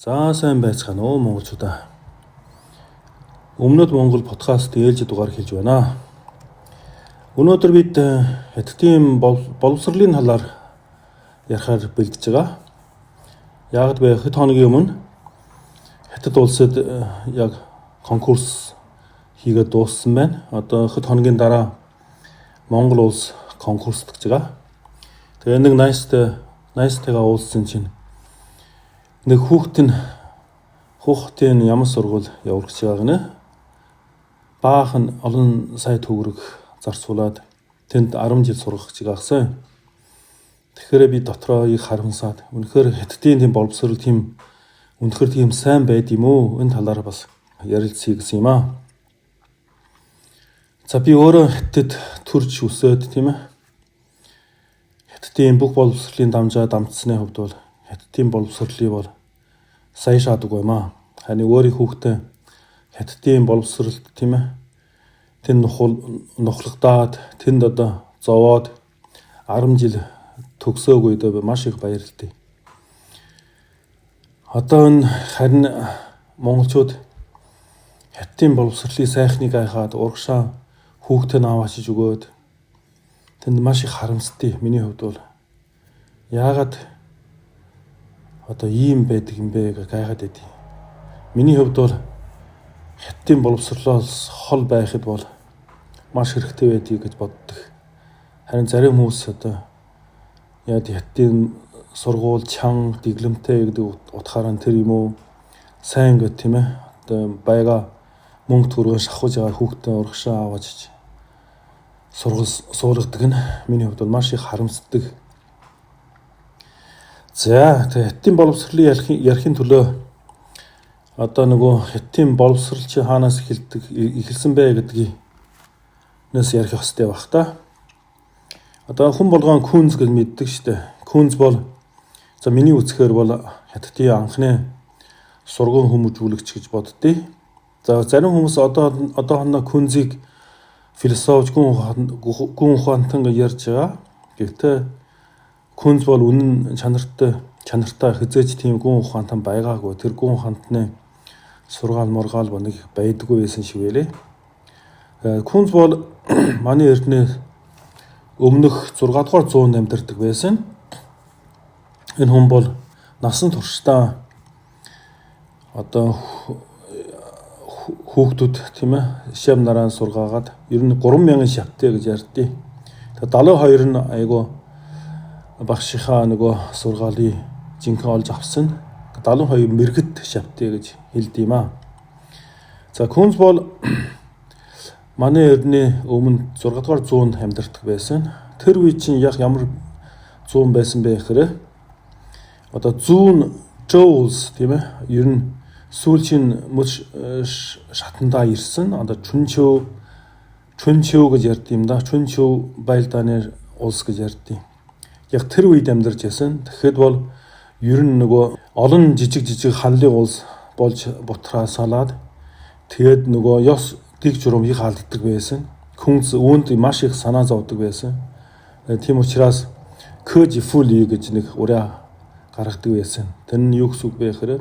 За сайн байцгаана уу монголчуудаа. Өмнөд Монгол подкаст ээлж дугаар хэлж байна. Өнөөдөр бид хятадын боловсролын талаар ярихаар бэлдэж байгаа. Яг вэ хэд хоногийн өмнө хятад улсад яг конкурс хийгээд дууссан байна. Одоо хэд хоногийн дараа Монгол улс конкурс гэж байгаа. Тэгээ нэг найстайгаа уулзсан чинь нэг хүүхдийн ямар сургууль явуулах гэж байгаа нэ. Баахан олон сая төгрөг зарцуулаад тэнд 10 жил сургах гэж байгаасан. Тэгэхээр би дотроо их харамсаад үнэхээр хятадын тийм боловсрол тийм үнэхээр тийм сайн байд юм уу? Энэ талаар бас ярилцъя гэсэн юм аа. За би өөрөө хятад төрж өсөөд тийм ээ. Хятадын бүх боловсролын дамжаа дамжсны хувьд бол хятадын боловсролыг бол сайн шаадаг баймаа. Харин өөрийн хүүхдээ хятадын боловсролд тийм ээ. Тэнд нухлагдаад тэнд одоо зовоод 10 жил төгсөөгүй дөө маш их баярлалтай. Одоо энэ харин монголчууд хятадын боловсролын сайхныг айхаад урагшаа хүүхдээ аваачиж өгөөд тэнд маш их харамстай. Миний хувьд бол яагаад одоо ийм байдаг юм бэ гэж гайхаад байдیں۔ Миний хувьд бол хятадын боловсролоос хол байхад бол маш хэрэгтэй байдгийг гэж боддог. Харин зарим хүмүүс одоо яг хятадын сургууль чанга дэглэмтэй гэдэг утгаараа тэр юм уу сайн гэдэг тийм ээ. Одоо байга мөнгө төгрөгөөр шахаж байгаа хүүхдээ урагшаа аваачиж суулгадаг нь миний хувьд бол маш их харамсдаг. За тэгээ хятадын боловсролын ярихын төлөө одоо нөгөө хятадын боловсрол чи хаанаас эхэлсэн бэ гэдгийг нэс ярих хэрэгтэй баг та. Одоо хүн болгоон күнз гэж мэддэг штэ. Күнз бол за миний үзэхээр бол хятадын анхны сургууль хүмүүжүүлэгч гэж боддتي. За зарим хүмүүс одоохондоо күнзийг философч гүн ухаантан гэж ярьж байгаа. Гэхдээ күнз бол үнэн чанартай хизээж тийм гүн ухаантан байгаагүй. Тэр гүн ухаантны сургаал моргаал нэг байдаггүй байсан шиг байлээ. Күнз бол манай эрдэнэ өмнөх 6 дугаар зуунд амьдардаг байсан. Энэ хүн бол насан туршдаа одоо хүүхдүүд тийм ээ шам нараа сургаагаад ер нь 3000 шавтай гэж ярьдیں۔ Тэгээ 72 нь айгу багшийнхаа нөгөө сургаалыг жинхэнэ олж авсан. 72 мэрэгт шавтай гэж хэлдэг юм аа. За күнз бол манай эрдэнэ өмнө 6 дугаар зуунд амьдардаг байсан. Тэр үе чинь яг ямар зуун байсан бэ гэхээр одоо зүүн Жоулс тийм ээ ер нь сүүлчийн мөч шатандаа ирсэн. Одоо Чүнчөө гэж ярьд юм да. Чүнчөө байлдааны улс гэж ярьд. Яг тэр үед амьдарч байсан. Тэгэхэд бол ер нь нөгөө олон жижиг халлын улс болж бутраа салаад тэгээд нөгөө ёс дэг журам их алддаг байсан. Күнз үүнд маш их санаа зовдөг байсан. Тийм учраас Көжифүли гэж нэг ураа гаргадаг байсан. Тэр нь юу гэсэн үг бэ гэхээр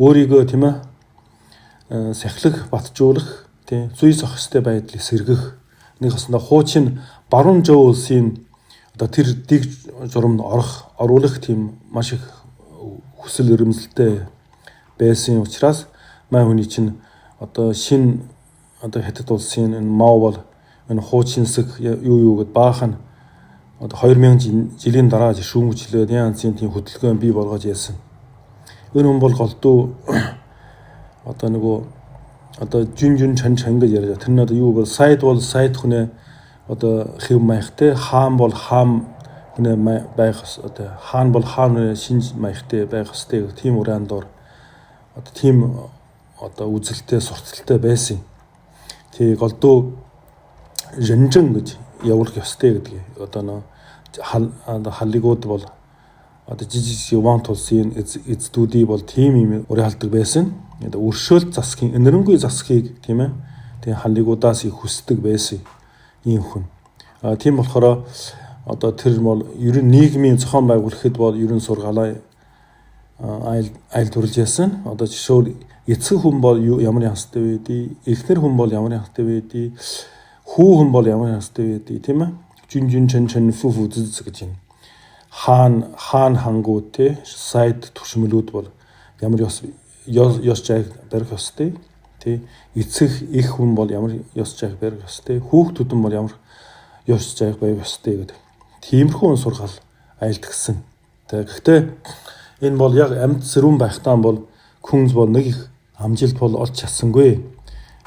өөрийгөө тийм ээ сахилах, батжуулах, тийм зүй зохистой байдлыг сэргэх нэг хосноо хуучин баруун Жоо улсын одоо тэр дэг журамд оруулах тийм маш их хүсэл эрмэлзэлтэй байсан учраас маа хүний чинь одоо шин одоо хятад улсын энэ Мао бол энэ хуучинсаг юу гэд баахан одоо 2000 жилийн дараа шүүмжлээд янзын тийм хөдөлгөөн бий болгож яасан. Энэ хүн бол голдуу одоо нөгөө одоо жүн чан гэж ярьж байгаа. Тэр нь одоо юу бол сайд хүнээ одоо хэв маягтай, хаан бол хаан хүнээ байх одоо хаан бол хаан шинж маягтай байх ёстой гэх тийм ураан дор одоо тийм одоо үзэлтэй сурталтай байсан. Тэгээ голдуу жанжин гэж явуулах ёстой гэдгийг одоо нөө халлигууд бол одоо жижиг Яван тулсын эцдүүдий бол тийм юм уриалдаг байсан. Одоо өршөөлт засгийн энэрэнгүй засгийг тийм ээ. Тэгээ халлигуудаас их хүсдэг байсан ийм хүн. Тийм болохоор одоо тэр бол ер нь нийгмийн зохион байгуулахад бол ер нь сургаалаа айл төрүүлж яасан. Одоо жишээ эцэг хүн бол ямар янзтай байдгийг, эхнэр хүн бол ямар янзтай байдгийг, хүү хүн бол ямар янзтай байдгийг тийм ээ. Жүн чэн фү зүз гэж юм. Хаан хангууд те сайд түшмэлүүд бол ямар ёс жайг барих ёстой. Тэ эцэг их хүн бол ямар ёс жайг барих ёстой. Хүүхдүүд нь бол ямар ёс жайг барих ёстой гэдэг. Тиймэрхүү сургаал айлтгсан. Гэхдээ энэ бол яг амьд сэрүүн байхтаа бол күнз бол нэг их амжилт бол олж чадсангүй.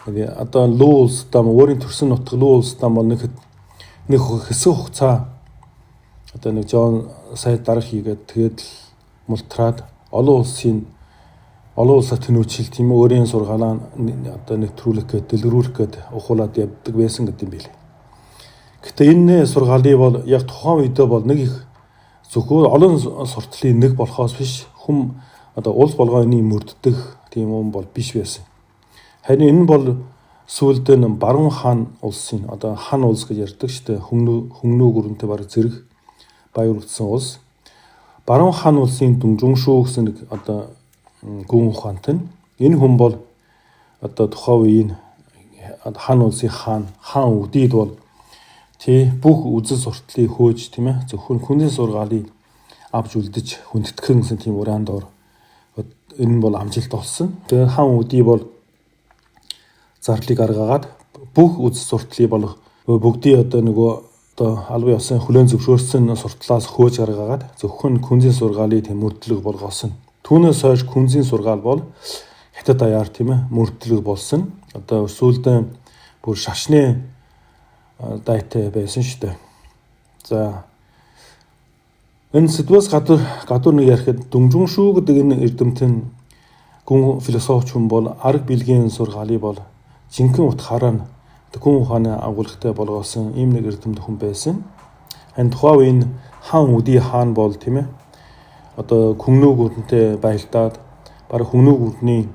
Одоо луу улсдаа өөрийн төрсөн нутаг луу улсдаа бол нэг хэсэг хугацаа одоо нэг Жон сайд дарга хийгээд тэгээд мултраад олон улсаа тэнүүчил тийм өөрийн сургаалаа одоо нэвтрүүлэх гээд дэлгэрүүлэх гээд ухуулаад явдаг байсан гэдэг юм билээ. Гэхдээ энэ сургаалыг бол яг тухайн үедээ бол нэг их зөвхөн олон суртлын нэг болохоос биш хүм одоо улс болгооны мөрддөг тийм юм бол биш байсан. Харин энэ бол сүүлд нь Баруун хаан улсын одоо хан улс гэж ярьдаг шүү дээ. Хүмүүн гүрэнтэй баг зэрэг баярлагдсан улс. Баруун хаан улсын дүнжин шүү гэсэн нэг одоо гүн ухаантай. Энэ хүн бол одоо тухайн үеийн хан улсын хаан үдийд бол бүх үзэл суртлыг хөөж тийм ээ зөвхөн хүнийн сургаалыг авч үлдэж хүндэтгэн гэсэн тийм ураан доор энэ бол амжилт олсон. Тэгээ хаан үдий бол зарлыг гаргаагаад бүх үзэл суртлыг болох бүгдийг одоо албан ёсны хүлээн зөвшөөрсөн суртлаас хөөж гаргаагаад зөвхөн хүнзийн сургаалыг тийм мөрдлөг болгосон. Түүнээс хойш хүнзийн сургаал бол хятад даяар тийм ээ мөрдлөг болсон. Одоо сүүлдээ бүр шашны дайтай байсан шүү дээ. За энэ сэдвээс гадуур нэг ярихад дүнжин шүү гэдэг энэ эрдэмтэн гүн философч хүн бол арга билгийн сургаалыг бол жинхэнэ утгаараа гүн ухааны агуулгатай болгоосон ийм нэг эрдэмтэн хүн байсан. Энэ тухайн үеийн хаан үдий хаан бол тийм ээ одоо хүмүүн гүрэнтэй баялдаад бараг хүмүүн гүрний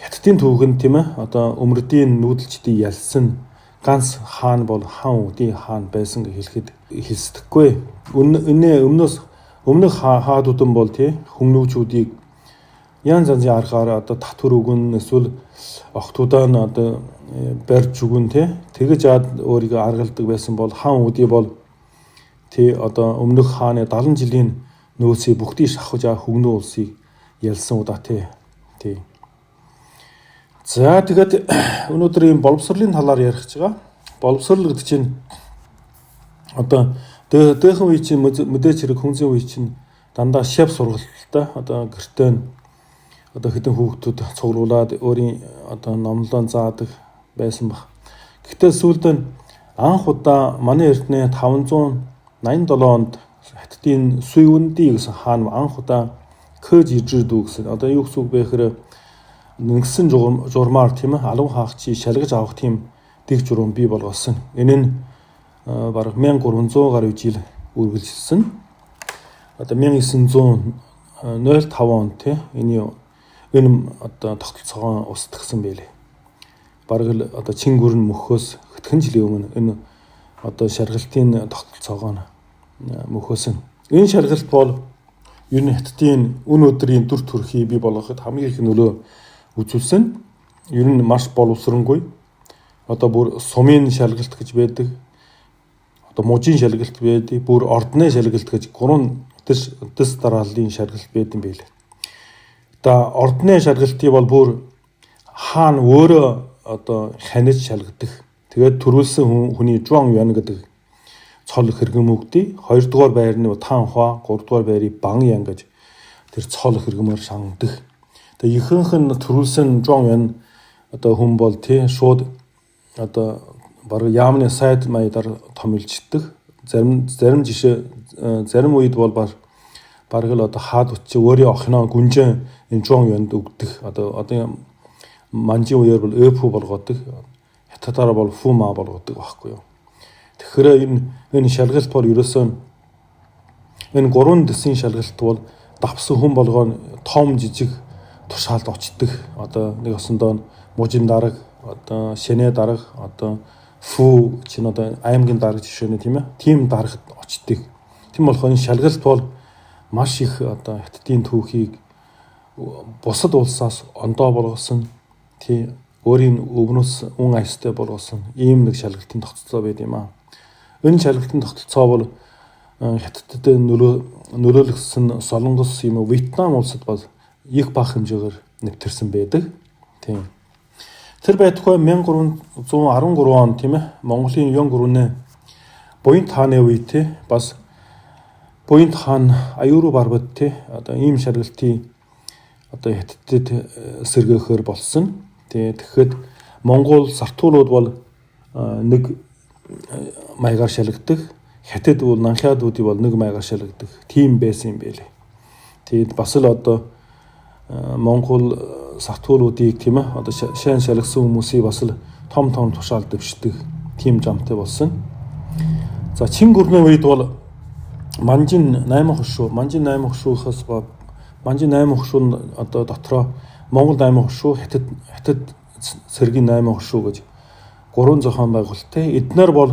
хятадын төвгөнд тийм ээ одоо өмрөдийн нүүдэлчдийг ялсан ганц хаан бол хаан үдий хаан байсан гэж хэлэхэд хэлсдэггүй. Өмнөх хаадуудын бол тийм хүмүүжүүдийг янз янзын аргаар одоо татвар өгөн эсвэл охтуудаа одоо барьж өгөн тэгэж аад өөрийгөө аргалдаг байсан бол хаан үдий бол одоо өмнөх хааны 70 жилийн нөөцийг бүгдийг шахаж хүмүүн улсыг ялсан удаа тий. За тэгээд өнөөдөр ийм боловсролын талаар ярих гэж байгаа. Боловсрол гэдэг чинь одоо дээхэн үе чинь мэдээж хэрэг хүнзийн үе чинь дандаа шав сургалттай одоо гэртээ одоо хэдэн хүүхдүүд цуглуулад өөрийн одоо номлон заадаг байсан баг. Гэхдээ сүүлд нь анх удаа манай эртний 587 онд хятадын Суйвэнди гэсэн хаан анх удаа Кэж ижирдүү гэсэн одоо юу гэсэн үг бэ гэхээр нэгсэн журмаар тийм ээ алуун хаагчийг шалгаж авах тийм дэг журам бий болгосон. Энэ нь бараг 1300 гаруй жил үргэлжилсэн. Одоо 1905 онд тийм энэ одоо тогтолцоогоо устгасан байлээ. Бараг л одоо чин гүрэн мөхөөс хэдхэн жилийн өмнө энэ одоо шаргалтын тогтолцоогоо мөхөөсөн. Энэ шаргалт бол ер нь хятадын өдрийн дүр төрхийг бий болгоход хамгийн их нөлөө үзүүлсэн. Ер нь маш боловсронгүй. Одоо бүр сумын шалгалт гэж байдаг. Одоо мужийн шалгалт байдаг. Бүр ордны шалгалт гэж 3 дэс дарааллын шалгалт байдаг юм билээ. Одоо ордны шалгалтыг бол бүр хаан өөрөө одоо ханиж шалгадаг. Тэгээд төрүүлсэн хүний Жуан Юан гэдэг цол хэрэгэм өгдөө. 2 дугаар байр нь Танхуа, 3 дугаар байрыг Бан Ян гэж тэр цол хэрэгмээр шангаддаг. Тэгээ ихэнх нь төрүүлсэн Жуан Юан одоо хүн бол шууд одоо бараг яамны сайд маягаар томилждаг. Зарим жишээ зарим үед бол бараг л одоо хаад утчи өөрийн охиноо гүнжэн энэ Жуан Юанд өгдөг. Одоо манжийн үеэр бол Эпү болгодог. Хятадаар бол Фума болгодог байхгүй юу. Тэгэхээр энэ шалгалт бол ерөөсөө энэ 3 дэсийн шалгалт бол давсан хүн болгоо том жижиг тушаалд очдог. Одоо нэг осондоо мужийн дарга, одоо шэнэ дарга, одоо фүү чинь одоо аймгийн дарга жишээ нь тийм ээ. Тим даргад очдог. Тийм болохоор энэ шалгалт бол маш их одоо хятадын түүхийг бусад улсаас ондоо болгосон тий өөрийн өвнөөс үн аястай болгосон ийм нэг шалгалтын тогтолцоо байд юм аа. Энэ шалгалтын тогтолцоо бол хятадд нөлөөлсөн Солонгос юм Вьетнам улсад бол их бага хэмжээгээр нэвтэрсэн байдаг. Тийм. Тэр байтугай 1313 он тийм ээ Монголын Ён гүрэнэ Буянт хааны үед тий бас Буянт хаан аюуруу барбад тий одоо ийм шалгалтын одоо хятадд сэргээхээр болсон. Тэгэхэд Монгол сартуулууд бол нэг маягаар шалгадаг. Хятад бол нанхиадуудыг бол нэг маягаар шалгадаг. Тийм байсан юм байлээ. Тэгээд бас л одоо Монгол сартуулуудыг тийм ээ одоо шайн шалгасан хүмүүсийг бас л том тушаал дэвшдэг тийм замтай болсон. За Чин гүрний үед бол Манжин 8 хошуухаас Манжин 8 хошуу одоо дотроо Монгол 8 хошуу хятад цэргийн 8 хошуу гэж 3 зохион байгуулалттай. Эднэр бол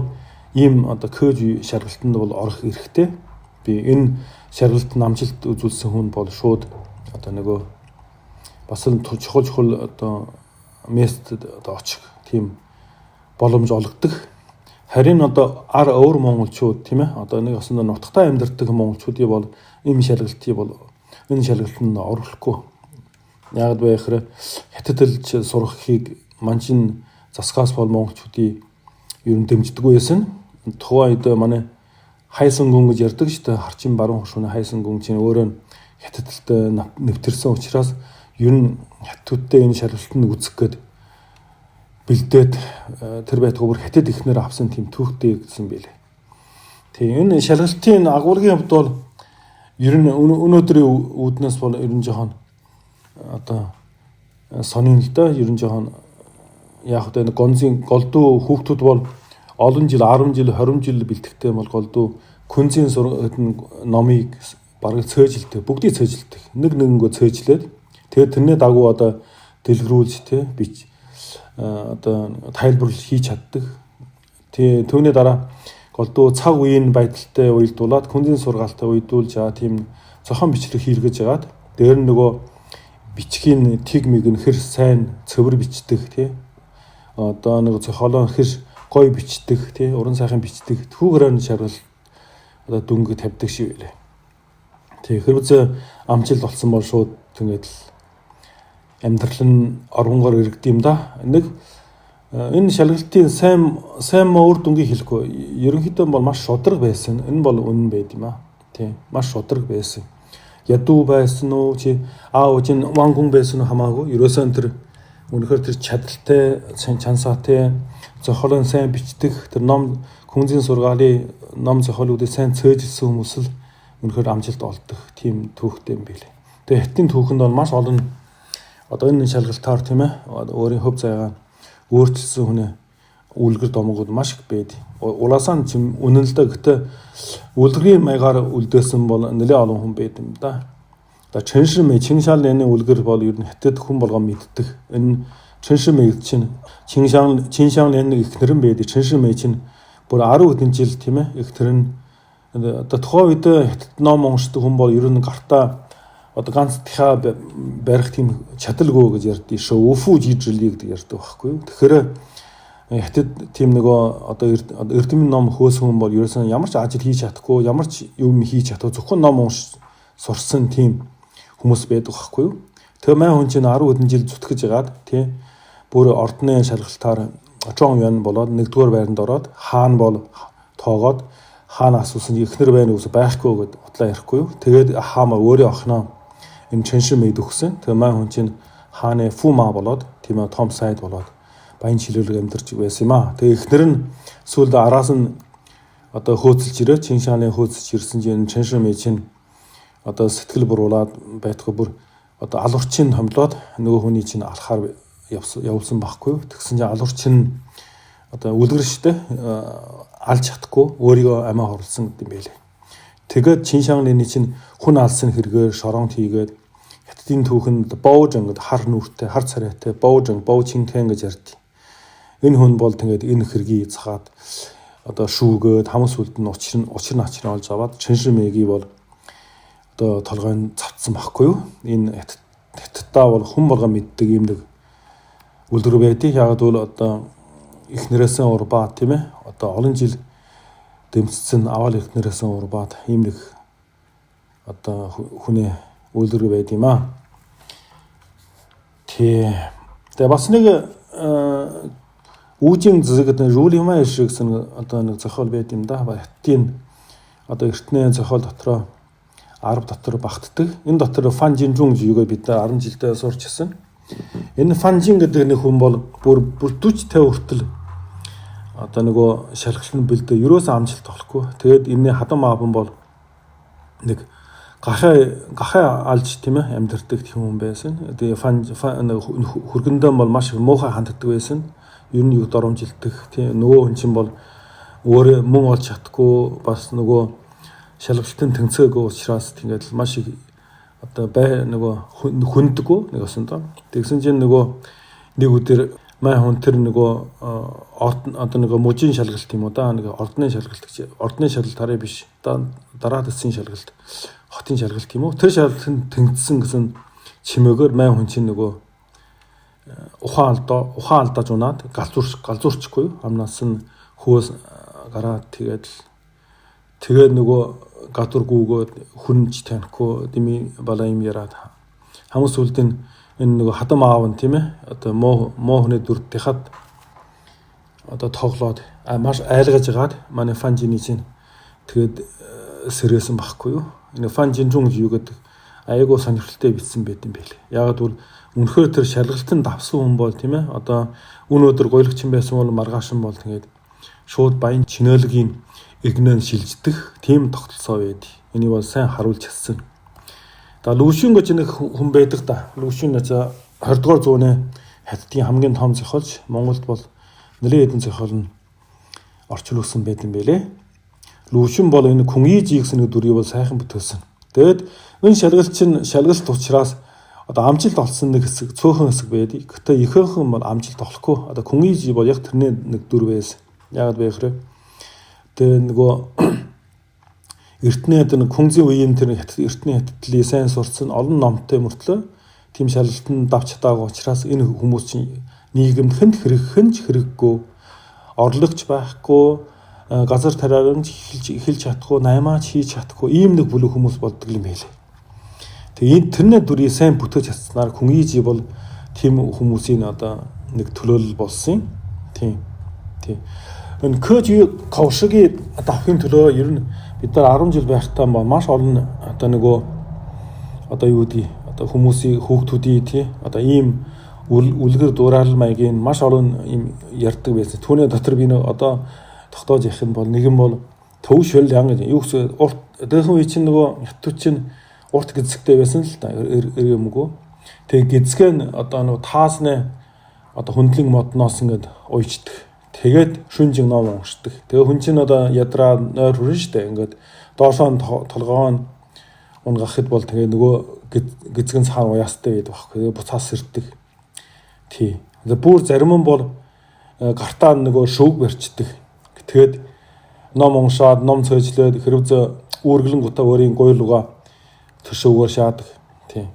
ийм одоо код шалгалтанд бол орох эрхтэй. Би энэ шалгалтанд амжилт үзүүлсэн хүн бол шууд одоо нөгөө бас л чухал одоо местэд одоо очих тийм боломж олгодог. Харин одоо өөр монголчууд тийм ээ одоо нэг осондоо нутагтаа амьдардаг монголчуудыг бол энэ шалгалтанд оруулахгүй. Яг вэ гэхээр хятадд сурахыг Манжин засгаас бол монголчуудыг ер нь дэмждэггүй байсан. Тухайн үед манай хайсан гүн гэж ярьдаг шүү дээ. Харчин баруун хошууны хайсан гүн чинь өөрөө хятадд нэвтэрсэн учраас ер нь хятадтай энэ шалгалтанд үзэх гээд бэлдээд тэр байтугай бүр хятад ихнэр авсан тийм түүхтэй гэсэн байлээ. Тэгээ энэ шалгалтын агуулгын хувьд бол ер нь өнөөдрийн үүднээс бол ер нь жоохон одоо сонин л да ер нь жоохон яг одоо энэ гонзын голдуу хүүхдүүд бол олон жил 10 жил 20 жил бэлтгэдэг бол голдуу күнзийн номыг бараг цөөжилдэг бүгдийг цөөжилдэг нэгэнгөө цөөжлээд тэгээд тэрний дагуу одоо дэлгэрүүлж тий бич одоо тайлбарлал хийж чаддаг. Тэгээ түүний дараа голдуу цаг үеийн байдалтай уялдуулаад күнзийн сургаалтай уялдуулж тийм зохион бичлэг хийлгэж яагаад дээр нь нөгөө бичгийн тэг мэг нь хэр сайн цэвэр бичдэг тий одоо нэг зохиолоо хэр гоё бичдэг тий уран сайхан бичдэг түүгээр нь шаргал одоо дүнг тавьдаг шиг байлаа. Тэг хэрвээ амжилт олсон бол шууд тэгээд л амьдрал нь оронгоор иргэд юм да. Нэг энэ шалгалтын сайн өөр дүнгийг хэлэхгүй. Ерөнхийдөө бол маш шудраг байсан. Энэ бол үнэн байд юм аа. Тийм маш шудраг байсан. Ядуу байсан уу чи уучин вангун байсан уу хамаагүй. Ерөөсөн тэр үнэхээр тэр чадaltaй чансаатай зохиолын сайн бичдэг тэр ном күнзийн сургаалын ном зохиолуудыг сайн цөөжилсэн хүмүүс л үнэхээр амжилт олдог тийм түүхтэй юм билээ. Тэгээ хятадын түүхэнд бол маш олон одоо энэ шалгалтаар тийм ээ өөрийн хөв заяагаа өөрчилсөн хүний үлгэр домогод маш их байд. Улаасаа чинь үнэн л да гэхдээ үлгэрийн маягаар үлдээсэн бол нэлээд олон хүн байд юм да. Одоо Чэншимэй Чиншаалны үлгэр бол ер нь хятад хүн болгоо мэддэг. Энэ Чэншимэй чинь Чиншаалны ихнэрэн байд. Чэншимэй чинь бүр 10 хэдэн жил тийм ээ ихнэр нь одоо тухайн үед хятад ном уншдаг хүн бол ер нь гартаа одоо ганц тхаа барих тийм чадалгүй гэж ярьдээ шүү. Өфүү жижирлийг гэдэг ярьдаг байхгүй юу. Тэгэхээр хятад тийм нөгөө одоо эрдэмэн ном хөөсөн хүн бол ерөөсөн ямар ч ажил хийж чадахгүй, ямар ч юм хийж чадахгүй зөвхөн ном унш сурсан тийм хүмүүс байдаг байхгүй юу. Тэгээ мань хүн чинь 10 хэдэн жил зүтгэж ягаад тий бүр ордны шалгалтаар Жон Юан болоод нэгдүгээр байранд ороод хаан бол тоогоод хаана асуусан ихнэр байна уу байхгүй гэд утлаа ярихгүй юу. Тэгээд хаамаа өөрөө охиноо энэ Чэншимэйд өгсөн. Тэгээ мань хүн чинь хааны Фума болоод тийм ээ том сайд болоод баян чилүүлэг амьдарч байсан юм аа. Тэгээ ихнэр нь сүүлд араас нь одоо хөөцөлж ирээ Чиншааны хөөцөлж ирсэн чинь Чэншимэй чинь одоо сэтгэл буруулаад байтгаа бүр одоо алуурчин томлоод нөгөө хүний чинь алхаар явуулсан байхгүй юу. Тэгсэн чинь алуурчин одоо үлгэрштэй алж чадахгүй өөрийгөө амиа хорлсон гэдэм байлээ. Тэгээд Чиншааны чинь хүн алсан хэрэгээр шоронт хийгээд хятадын түүхэнд боожон гэдэг хар нүртэй хар царайтай боожон боочинтэн гэж ярьдیں۔ Энэ хүн бол тэгээд энэ хэргийг цагаад одоо шүүгээд хамс үлд нь учир начрын олж аваад Чэншимэйг бол одоо толгойн цавцсан байхгүй юу. Энэ Хятадтай бол хүн болго мэддэг юм нэг үлдэр байдаг. Яг бол одоо эхнэрээсээ урбаа тийм ээ. Одоо олон жил дэмжсэн аваад эхнэрээсээ урбаад ийм нэг одоо хүний үлдэр байд юм аа. Тэгээ бас нэг үүжин зэгэд рүүлимаа шиг гэсэн одоо нэг зохиол байд юм да. Хятадын одоо эртний зохиол дотроо 10 дотор багтдаг. Энэ дотор Фан Жинжун юугаа бид 10 жилдээ сурчсан. Энэ Фан Жин гэдэг нэг хүн бол бүр 40 50 хүртэл одоо нөгөө шалгалт нь бэлдээ ерөөсөө амжилт олохгүй. Тэгээд энэ хадам аавн бол нэг гахай алж тийм ээ амьдэрдэг хүн байсан. Тэгээ хөргөндөө бол маш муухай ханддаг байсан. Ер нь юу доромжилдаг. Тийм нөгөө хүн чинь бол өөрөө мөн олж чадахгүй бас нөгөө шалгалтын тэнцээгүй учраас тэгээд маш их одоо нөгөө хүндэггүй нэг осондоо. Тэгсэн чинь нөгөө нэг өдөр май хүн тэр нөгөө одоо нөгөө мужийн шалгалт юм уу да нэг ордны шалгалт хараа биш. Дараа дэсийн шалгалт хотын шалгалт юм уу? Тэр шалгалтын тэнцсэн гэсэн чимээгээр май хүн чинь нөгөө ухаан алдааж унаад галзуурчихгүй амнаас нь хөөс гараад тэгээд нөгөө гадуургүйгөө хүнж танихгүй дими балаа юм яраад хамгийн сүүлд энэ нөгөө хадам аав нь тийм ээ одоо муу хүний дүр дахиад одоо тоглоод маш айлгаж агаад манай Фан Жины чинь тэгээд сэрээсэн байхгүй юу? Энэ Фан Жинжун юу гэдэг айгуу сонирхолтой бичсэн байт юм байлээ. Яг бол үнэхээр тэр шалгалтанд давсан хүн бол тийм ээ одоо өнөөдөр гойлгочин байсан бол маргаашин бол тэгээд шууд баян чинэлгийн игнэн шилждэх тийм тогтолцоо байд. Энийг бол сайн харуулж чадсан. Лүшүн гэж нэг хүн байдаг да. Лүшүн 20 дугаар зууны Хятадын хамгийн том зохиолч. Монголд бол нэлээд хэдэн зохиол нь орчуулсан байт юм байлээ. Лүшүн бол энэ Күнги жигс нэг дүрийг бол сайхан бүтээсэн. Тэгээд энэ шалгалт учраас одоо амжилт олсон нэг хэсэг цөөхөн хэсэг байдаг. Гэтэ ихэнхэн бол амжилт олохгүй. Одоо Күнги жиг бол яг тэрний нэг дүр байсан. Яагаад вэ гэхээр тэгээ нөгөө эртний одоо Күнзийн үеийн тэр эртний хятадлыг сайн сурсан олон номтой мөртлөө тийм шалгалтанд давч чадаагүй учраас энэ хүмүүс чинь нийгэмд хэрэггүй орлогч байхгүй газар тариалан эхэлж чадахгүй наймаач хийж чадахгүй ийм нэг бүлэг хүмүүс болдог юм байлээ. Тэгээ тэрний дүрийг сайн бүтээж чадсанаар Күнгижи бол тийм хүмүүсийн одоо нэг төлөөлөл болсон юм. Тийм. Энэ Көж Ковшигийн давхын төлөө ер нь бид нар 10 жил байхдаа маш олон одоо нөгөө одоо юу гэдэг одоо хүмүүсийн хүүхдүүдийн тий одоо ийм үлгэр дуурал маягийн маш олон ийм ярьдаг байсан. Түүний дотор би нэг одоо тогтоож явах юм бол нэг юм бол төв шөл янгаж юу гэсэн урт дээхэн үе чинь нөгөө хятад чинь урт гизгтэй байсан л та юмгүй. Тэгээ гизгээ нь одоо нөгөө таасны одоо хөндлөн модноос ингээд уйчдаг. Тэгээд шүнжин ном уншдаг. Тэгээ хүн чинь одоо ядраа нойр хүрэн штэ ингээд доошоо толгоо нь унгахад бол тэгээ нөгөө гизгэн цаана уяастай байдаг байхгүй. Тэгээ буцаас сэрдэг. Тий. Бүр зарим нь бол гартаа нөгөө шүүг барьчдаг. Тэгээд ном уншаад ном цойжлоод хэрвээ үүргэлэн гутаа өөрийн гойлуга төшөөгөр шаадаг. Тий.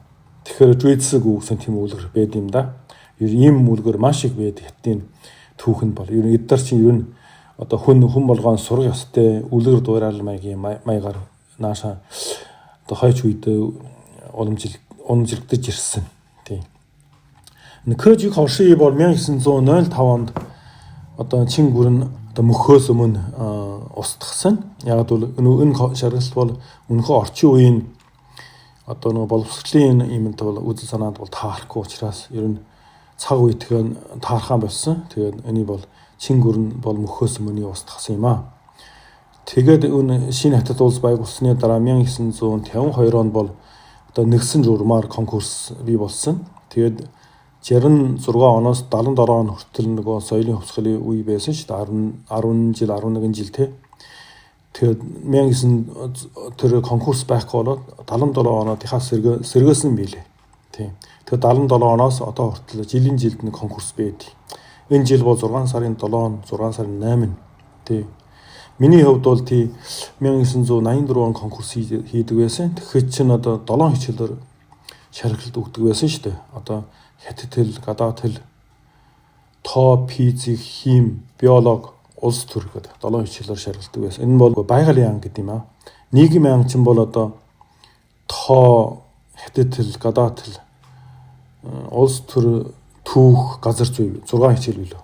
Тэгэхээр жүйцэг үгсэн тийм үлгэр байд юм да. Ийм үлгэр маш их байд хятадын түүхэнд бол ер нь эдгээр чинь ер нь одоо хүн болгоон сурах ёстой үлгэр дуурал маягаар нааша одоо хойч үедээ уламжилгдэж ирсэн. Тийм. Көж Ковши бол 1905 онд одоо чин гүрэн одоо мөхөөс өмнө устгасан. Яг бол энэ шаргалт бол өнөхөө орчин үеийн одоо нөгөө боловсролын юмд бол үзэл санаанд бол таарахгүй учраас ер нь цаг үеийнхэн таархан болсон. Тэгээд энэ бол чин гүрэн бол мөхөөс өмнө устгасан юм аа. Тэгээд энэ шинэ хятад улс байгуулсны дараа 1952 онд бол одоо нэгсэн журмаар конкурс бий болсон. Тэгээд 66 оноос 77 он хүртэл нөгөө соёлын хувьсгалын үе байсан шүү дээ. 10 жил 11 жил те. Тэгээд 1900 тэр конкурс байхгүй болоод 77 оноод ихаа сэргээсэн билээ. Тийм. Тэгээд 77 оноос одоо хүртэл жилд нэг конкурс байдаг. Энэ жил бол 6 сарын 7, 6 сарын 8. Тийм. Миний хувьд бол тий 1984 он конкурс хийдэг байсан. Тэгэхээр чинь одоо 7 хичээлээр шаргалт өгдөг байсан шүү дээ. Одоо хятад хэл, гадаад хэл, тоо, физик, хим, биолог, улс төр гэдэг 7 хичээлээр шаргалдаг байсан. Энэ бол байгалийн анги гэдэг юм аа. Нийгмийн анги чинь бол одоо тоо, хятад хэл, гадаад хэл, улс төр, түүх, газар зүй 6 хичээл билүү.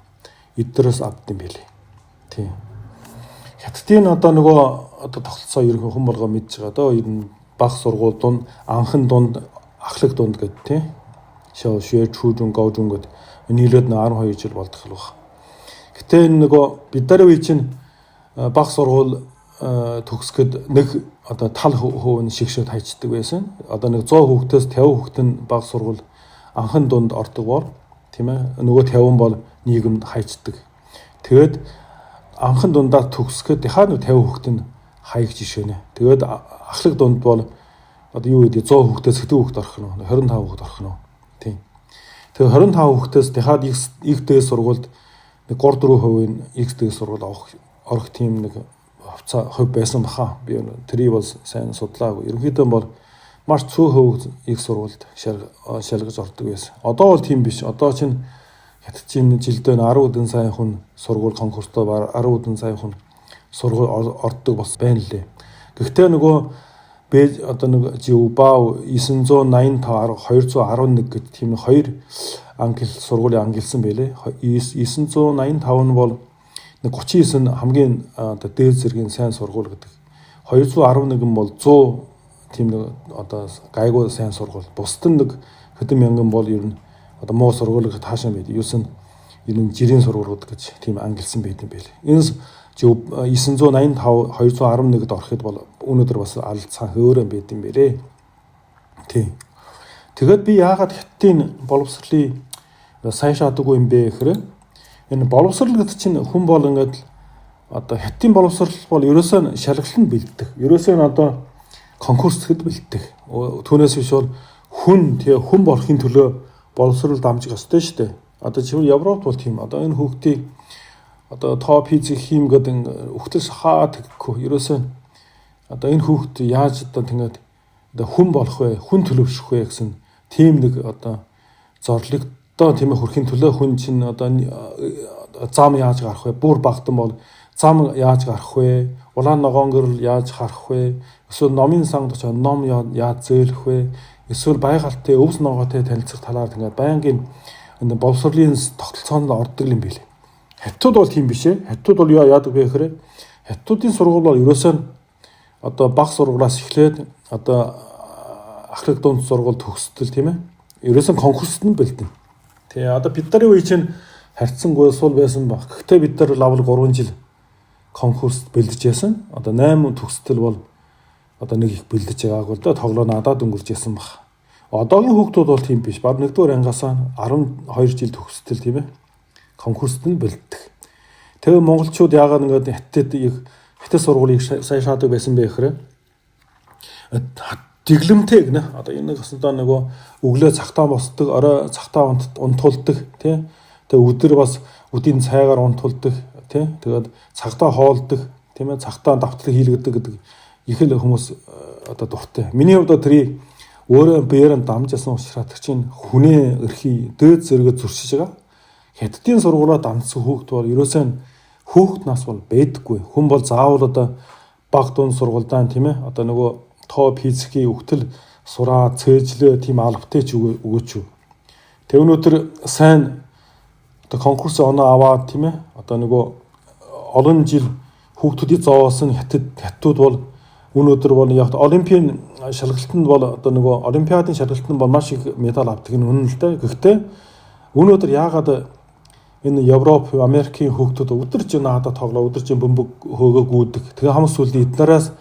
Эднээс авд юм байлээ. Тийм. Хятадын одоо нөгөө одоо тогтолцоо ерөнхий хүн болгоо мэдж байгаа доо. Ер нь баг сургууль дунд, анхан дунд, ахлах дунд гэдэг тийм. Шоо шээ чүүдэн гоожун гэдэг нийлээд 12 жил болдох л баг. Гэтэ энэ нөгөө бид нар үе чинь баг сургууль төгсгöd нэг одоо тал хөвөн шигшээд хайчдаг байсан. Одоо нэг 100 хүүхдээс 50 хүүхэд нь баг сургууль анхан дунд ордог бор тийм ээ. Нөгөө 50 бол нийгэмд хайчдаг. Тэгээд анхан дундаа төгсгöd яхаа нэг 50 хүүхэд нь хаяг жишээнэ. Тэгээд ахлах дунд бол одоо юу гэдэг 100 хүүхдээс хэдэн хүүхэд орох нь 25 хүүхэд орох нь. Тийм. Тэгээд 25 хүүхдээс дахиад их дээд сургуульд нэг 3-4% их дээд сургууль орох тийм нэг хувь байсан баха. Би тэрийг бол сайн судлаагүй. Ерөнхийдөө бол маш цөөхөв их сургуульд шалгаж ордог байсан. Одоо бол тийм биш. Одоо чинь хятадчийн жилдээ 10 удаа сайн хүн сургууль конкурстой 10 удаа сайн хүн сургууль ордог бас байна лээ. Гэхдээ нөгөө одоо нэг Жиубаа 985 211 гэдэг тийм хоёр англи сургуулийн ангилсан байлээ. 985 нь бол 39 хамгийн одоо дээд зэргийн сайн сургууль гэдэг. 211 бол 100 тийм нэг одоо гайгүй сайн сургууль. Бусад нь нэг хэдэн мянган бол ер нь одоо муу сургууль гэж таашаа байд. Юус нь энэ жирийн сургуулиуд гэж тийм ангилсан байт юм байл. Энэ 985 211-д ороход бол өнөөдөр бас алдцаан хөөрөн байт юм бэлээ. Тийм. Тэгэд би яагаад хятадын боловсролыг сайн шаадаггүй юм бэ гэхээр энэ боловсрол гэдэг чинь хүн бол ингээд одоо хятадын боловсрол бол ерөөсөө шалгалт бэлддэг. Ерөөсөө одоо конкурсэд бэлддэг. Түүнээс биш бол хүн болохын төлөө боловсрол дамжих ёстой шүү дээ. Одоо чи Европт бол тийм. Одоо энэ хүүхдийг одоо тоо физик хим гэдэг хүүхдээс хаа тэгэхгүй. Ерөөсөө одоо энэ хүүхд яаж одоо тэгээд одоо хүн болох вэ? Хүн төлөвшөх вэ гэсэн тийм нэг одоо зорилгодоо тийм хүрэхин төлөө хүн чинь одоо зам яаж гарах вэ? Бүр багтан бол зам яаж гарах вэ? Улаан ногоон гэрэл яаж харах вэ? Эсвэл номын санд очиж ном яаж зөөлөх вэ? Эсвэл байгальтай өвс ногоотой танилцах талаар тэгээд байнгын энэ боловсролын тогтолцоонд ордог юм билээ. Хятад бол тийм биш ээ. Хятад бол яадаг вэ гэхээр хятадын сургууль бол ерөөсөө одоо баг сургуулиас эхлээд одоо ахлах дунд сургууль төгсдөл тийм ээ. Ерөөсөө конкурсд нь бэлдэнэ. Тэгээ одоо бид нарын үе чинь харьцангуй сул байсан баг. Гэхдээ бид нар лавл 3 жил конкурсд бэлдэж яасан. Одоо 8 төгсдөл бол одоо нэг их бэлдэж байгааг бол тоглоо надад өнгөрч яасан баг. Одоогийн хүүхдүүд бол тийм биш. Баг 1-р ангиасаа 12 жил төгсдөл тийм ээ. Конкурсд нь бэлддэг. Тэгээ монголчууд яагаад ингээд хятад сургуулийг сайн шаадаг байсан бэ гэхээр дэглэмтэй гэнэ. Одоо энэ өсөндөө нөгөө өглөө цагтаа босдог, орой цагтаа унтуулдаг тий. Тэгээ өдөр бас өдийн цайгаар унтуулдаг тий. Тэгээд цагтаа хоолдог тийм ээ. Цагтаа давтлаг хийлгдэг гэдэг их л хүмүүс одоо дуртай. Миний хувьд тэрийг өөрөө бээрэн дамжсан учраас чинь хүнээ өрхий дээд зэрэг зуршиж байгаа. Хятадын сургуулаа дамжсан хүүхд бол ерөөсөө хүүхд нас бол байдаггүй. Хүн бол заавал одоо баг дунд сургуульдаа тийм ээ. Одоо нөгөө тоо физикийн өвтөл сураа цээжлээ тийм албатай ч өгөөч юу. Тэг өнөөдөр сайн одоо конкурс оноо аваад тийм ээ. Одоо нөгөө олон жил хүүхдүүдийг зоолсон хятадууд бол өнөөдөр бол яг олимпийн шалгалтанд бол одоо нөгөө олимпиадын шалгалтанд бол маш их медаль авдаг нь үнэн л дээ. Гэхдээ өнөөдөр яагаад энэ Европ, Америкийн хүүхдүүд өдөржин надад тоглоо, өдөржин бөмбөг хөөгөө гүйдэг. Тэгээ хамс үл эднээс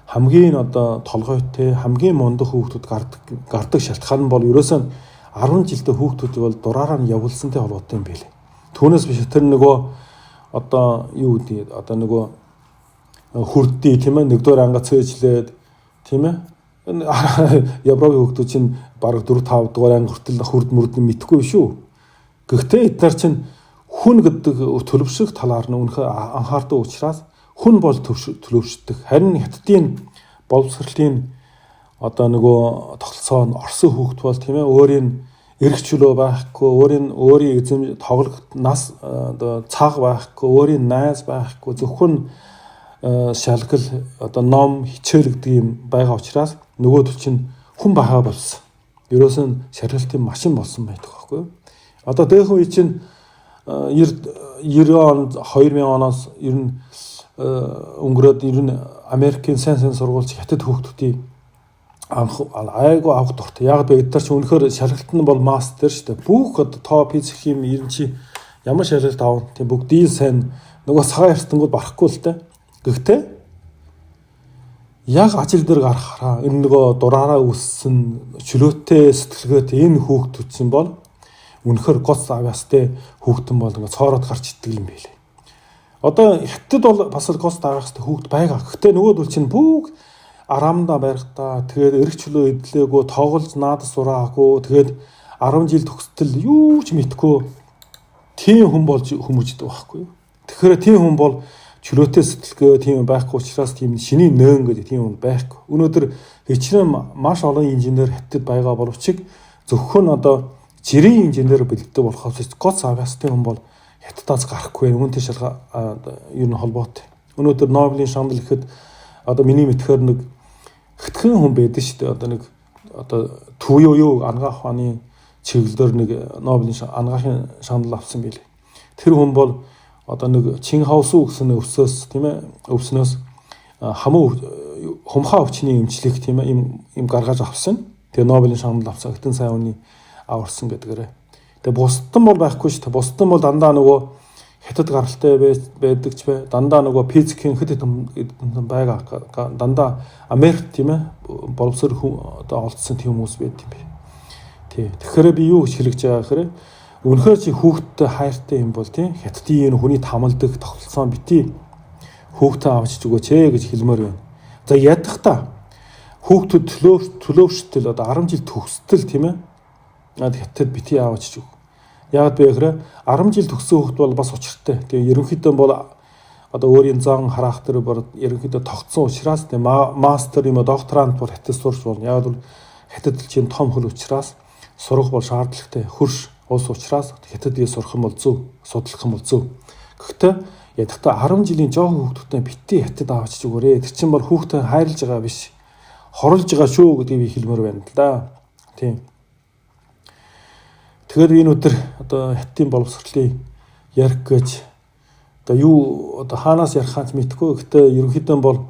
хамгийн одоо толгойтой, хамгийн мундаг хүүхдүүд гардаг шалтгаан нь бол ерөөсөө 10 жилдээ хүүхдүүд бол дураараа нь явуулсантай холбоотой юм байлээ. Түүнээс биш тэр нөгөө одоо юу гэдэг одоо нөгөө хүрдээ тийм ээ 1-р анга цээжлээд тийм ээ Европын хүүхдүүд чинь бараг 4-5 дугаар анги хүртэл хүрд мөрдөн мэдхгүй шүү. Гэхдээ эдгээр чинь хүн гэдэг төлөвшөх талаар нь үнэхээр анхаардаг учраас хүн бол төлөвшдөг. Харин хятадын боловсролын одоо нөгөө тогтолцоо нь орсон хүүхэд бол тийм ээ өөрийн эрх чөлөө байхгүй, өөрийн эзэм тоглох нас одоо цаг байхгүй, өөрийн найз байхгүй, зөвхөн шалгал одоо ном хичээл гэдэг юм байгаа учраас нөгөөдөл чинь хүн бахаа болсон. Ерөөс нь шалгалтын машин болсон байдаг байхгүй юу? Одоо дээхэн үе чинь 90 онд 2000 оноос ер нь өнгөрөөд ер нь Америкийн сайн сургуульч хятад хүүхдүүдийн айгу авах дуртай. Яг бид нар ч үнэхээр шалгалт нь бол мастер шүү дээ. Бүх одоо топ физик хим ер нь чи ямар шалгалт авах тийм бүгдийг сайн нөгөө цагаан ертөнгүүд барахгүй л дээ. Гэхдээ яг ажил дээр гарахаараа энэ нөгөө дураараа үссэн чөлөөтэй сэтгэлгээтэй энэ хүүхдүүд чинь бол үнэхээр гоц авьяастай хүүхдэн бол нөгөө цоороод гарч идэг юм байлээ. Одоо хятад бол бас гоц авьяастай хүүхд байгаа. Гэхдээ нөгөөдөл чинь бүгд арамда барихтаа тэгээд эрх чөлөө эдлээгөө тоглож наадас сураагүй тэгээд 10 жил төгсдөл юу ч мэдгүй тийм хүн болж хүмүүждэг байхгүй юу. Тэгэхээр тийм хүн бол чөлөөтэй сэтгэлгээ тийм байхгүй учраас тийм шинийн нөөн гэдэг тийм хүн байхгүй. Өнөөдөр хичнээн маш олон инженер хятад байгаа боловч зөвхөн одоо жирийн инженер бэлддэг болохоос гоц авьяастай хүн бол хятадаас гарахгүй байна. Үүнтэй шалгаа ер нь холбоотой. Өнөөдөр Нобелийн шагнал гэхэд одоо миний мэдхээр нэг хитгэн хүн байдаг шүү дээ. Одоо нэг одоо Төвөө ангаах ухааны чиглэлээр нэг Нобелийн ангаахын шагнал авсан байлээ. Тэр хүн бол одоо нэг Чинхаосу гэсэн өвсөөс тийм ээ өвснөөс хумхаа өвчний эмчлэх тийм ээ им гаргаж авсан. Тэгээ Нобелийн шагнал авсан. Хитэн сайн үний аварсан гэдгээрээ. Тэгээ бусдан бол байхгүй шүү дээ. Бусдан бол дандаа нөгөө хятад гаралтай байдаг ч бай. Дандаа нөгөө физикийн хэд хэдэн байгаа. Дандаа Америк тийм ээ боловсрол одоо олдсон тийм хүмүүс байд юм бэ. Тий. Тэгэхээр би юу хэлж байгаа гэхээр үнэхээр чи хүүхдтэй хайртай юм бол тийм хятадын энэ хүний тамалдаг тогтолцоо бити хүүхдээ авчиж өгөөч гэж хэлмээр байна. За ядахта хүүхдүүд төлөвштөл одоо 10 жил төгсдөл тийм ээ хятад бити авчиж өг. Яг бэ гэхээр 10 жил төгссөн хүүхд бол бас учиртай. Тэгээ ерөнхийдөө бол одоо өөрийн зан хараах дээр бол ерөнхийдөө тогтсон учраас тийм мастер юм докторант бол хятад сурч болно. Яг бол хятад чинь том хөл учраас сурах бол шаардлагатай. Хөрш улс учраас хятадыг сурах юм бол зөв, судлах юм бол зөв. Гэхдээ ядахта 10 жилийн жоохон хүүхдүүдтэй бити хятад авчиж өгөөрэй. Тэр чинь бол хүүхдээ хайрлаж байгаа биш. Хорлож байгаа шүү гэдгийг би хэлмээр байна л да. Тийм. Тэгэхээр энэ өдөр одоо хятадын боловсролыг ярих гэж одоо юу одоо хаанаас ярих хаач мэдгүй. Гэхдээ ерөнхийдөө бол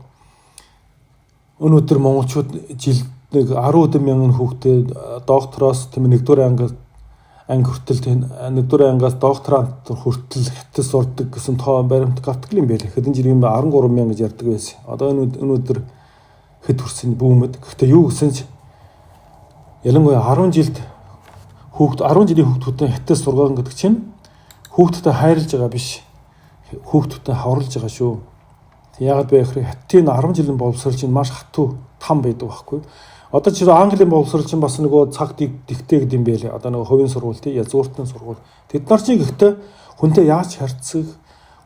өнөөдөр монголчууд жилд нэг 10 мянган хүүхдээ доктороос тийм нэгдүгээр анги хүртэл нэгдүгээр ангиас докторант хүртэл хятад сурдаг гэсэн тоо баримт гардаг юм байл. Хэдэн жил юм 13 мянга гэж ярьдаг байсан. Одоо өнөөдөр хэд хүрсэн бүүмэд. Гэхдээ юу гэсэн ч ялангуяа 10 жилийн хүүхдүүдтэй хятад сургаан гэдэг чинь хүүхдүүдэд хайрлаж байгаа биш. Хүүхдүүдэд хорлож байгаа шүү. Яагаад вэ гэхээр хятадын 10 жилийн боловсрол чинь маш хатуу там байдаг байхгүй. Одоо чи Английн боловсрол чинь бас нөгөө цаг дигтэй гэдэг юм байлээ. Одоо нөгөө хувийн сургууль тий язгууртны сургууль. Тэд нар чинь гэхдээ хүнтэй яаж харьцах,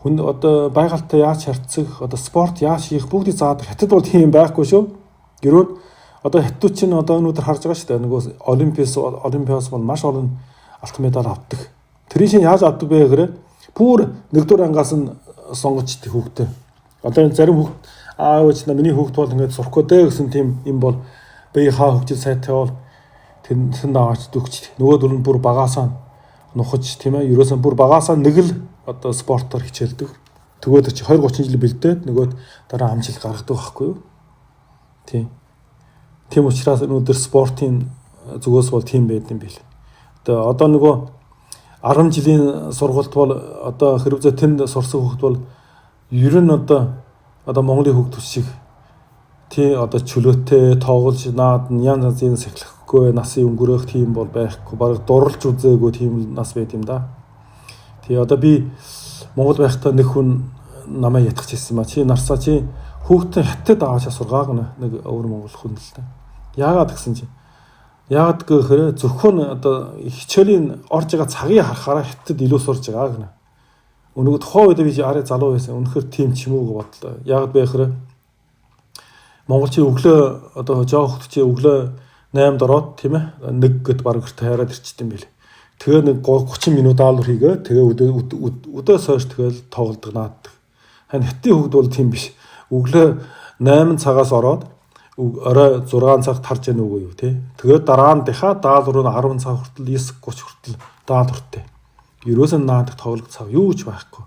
хүн одоо байгальтай яаж харьцах, одоо спорт яаж хийх бүгдийг заадаг. Хятад бол тийм байхгүй шүү. Гэрүүд одоо хятадууд чинь одоо өнөөдөр харж байгаа шүү дээ. Нөгөө олимпиас бол маш олон алтан медаль авдаг. Тэрийг чинь яаж авдаг бэ гэхээр бүр нэгдүгээр ангаас нь сонгож идэх хүүхдээ. Одоо энэ зарим хүүхд аав ээж миний хүүхд бол ингээд сурахгүй дээ гэсэн тийм юм бол бие хаа хөгжил сайтай бол тэнд аваач дөгч нөгөөдөл нь бүр багаасаа нухаж тийм ээ ерөөсөн бүр багаасаа нэг л одоо спортоор хичээлдэг. Төгөөд чи 20 30 жил бэлдээд нөгөөд дараа амжилт гаргадаг байхгүй юу? Тийм учраас өнөөдөр спортын зүгээс бол тийм байд юм бэл. Одоо нөгөө 10 жилийн сургалт бол одоо хэрвээ тэнд сурсан хүүхд бол ер нь одоо Монголын хүүхдүүд шиг тий одоо чөлөөтэй тоглож наад янз янзын сахилахгүй насын өнгөрөх тийм бол байхгүй. Бараг дурлж үзээгүй тийм нас байт юм да. Тий одоо би Монгол байхдаа нэг хүн намайг ятгах гэсэн ба чи нарсаа чи хүүхдээ хятад аваач сургааг нэг өөр монгол хүн л та. Яагаад гэсэн чи яагаад гэхээр зөвхөн одоо хичээлийн орж байгаа цагийг харахаараа хятад илүү сурж байгаа гэнэ. Өнөөгд тухайн үед би арай залуу байсан. Үнэхээр тийм ч юм уу бодлоо. Яагаад бэ гэхээр Монголчууд өглөө одоо жоох хөвгч өглөө 8-д ороод тийм ээ 1 гэд баг гэрт хайраад ирчихдээ юм бэл. Тэгээ нэг 30 минут даалгавар хийгээ. Тэгээ өдөөс хойш тэгэл тоглодог наад. Хань хэтийн хөвгд бол тийм биш. Өглөө 8 цагаас ороод орой 6 цагт харж яана үгүй юу тий. Тэгээд дараа нь дахиад даалгавар нь 10 цаг хүртэл 9:30 хүртэл даалгавартай. Ерөөсөө наадаг тоглох цаг юу ч байхгүй.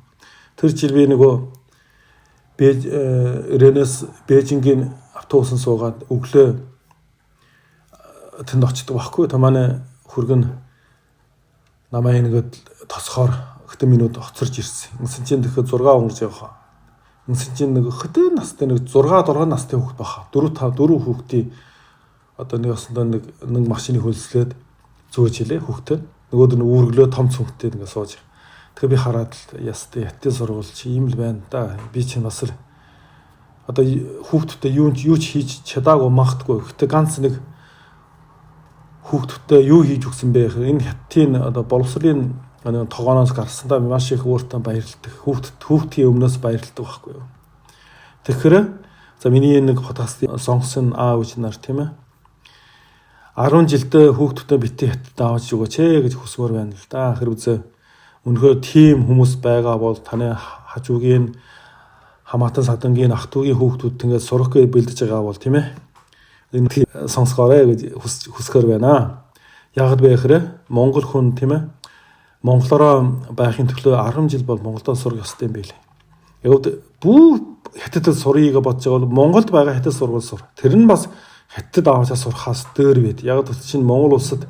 Тэр жил би нөгөө Ренес Бээжингийн автобусан суугаад өглөө тэнд очдог байхгүй. Та манай хүргэн намайг нэгэд тосхоор 10 минут хоцорж ирсэн. Ингэсэн чинь дахиад 6 өнгөрж явах. Ингэсэн чинь нэг хөтөн настай нэг 6-7 настай хүүхэд баха. 4 хүүхдийн одоо нэг осондоо нэг машины хөлслөөд зөөж хэлээ хүүхдээ. Нөгөөд нь үүрглөө том цүнхтэй ингээ сууж. Тэгээ би хараад л ястэ ятын сургууль чи ийм л байна да. Би чинь бас л одоо хүүхдтэй юу ч хийж чадаагүй магтгүй. Гэтэ ганц нэг хүүхдтэй юу хийж өгсөн бэ гэхээр энэ хятадын одоо боловсролын тогооноос гарсандаа маш их өөртөө баярлдаг. Хүүхдийн өмнөөс баярлдаг байхгүй юу. Тэгэхээр за миний нэг подкастыг сонгосон аав ээж нар тийм ээ 10 жилдээ хүүхдүүдээ битээ хятад авч өгөөч гэж хүсмөр байна л да. Хэрвээ өнөхөр тийм хүмүүс байгаа бол таны хажуугийн хамаатан садангийн ах トゥ угийн хүүхдүүд ингээд сурах гэж бэлдэж байгаа бол тийм ээ энэ сонсгоорой гэж хүсгэр байна. Яг л бэхрэ Монгол хүн тийм ээ Монголоор байхын төлөө 10 жил бол Монголдо сурах ёстой юм билээ. Яг бүх хятадд сурыг бодож байгаа бол Монголд байгаа хятад сургууль сур. Тэр нь бас хятад аваачаа сурахаас дөр байд. Яг л чинь Монгол улсад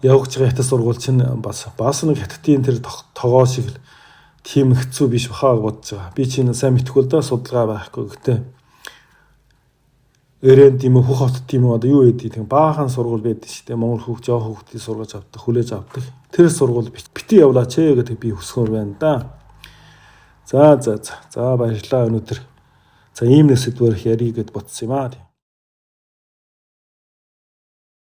явж байгаа хятад сургууль чинь бас нэг хятадын тэр тогоо шиг л тийм хэцүү биш бахаа бодож байгаа. Би чинь сайн мэдхгүй л да судалгаа байхгүй. Гэтэ Өрөөнд тийм хөх хот тийм одоо юу гэдэг тийм баахан сургууль байдаг шүү дээ. Монгол хүүхд жоох хүүхдийг сургаж авдаг, хүлээж авдаг. Тэр сургууль бити явлаач гэдэг би хүсгөр байна да. За баярлалаа өнөөдөр. За ийм нэг сэдвээр ярих гэд бодсон юм аа.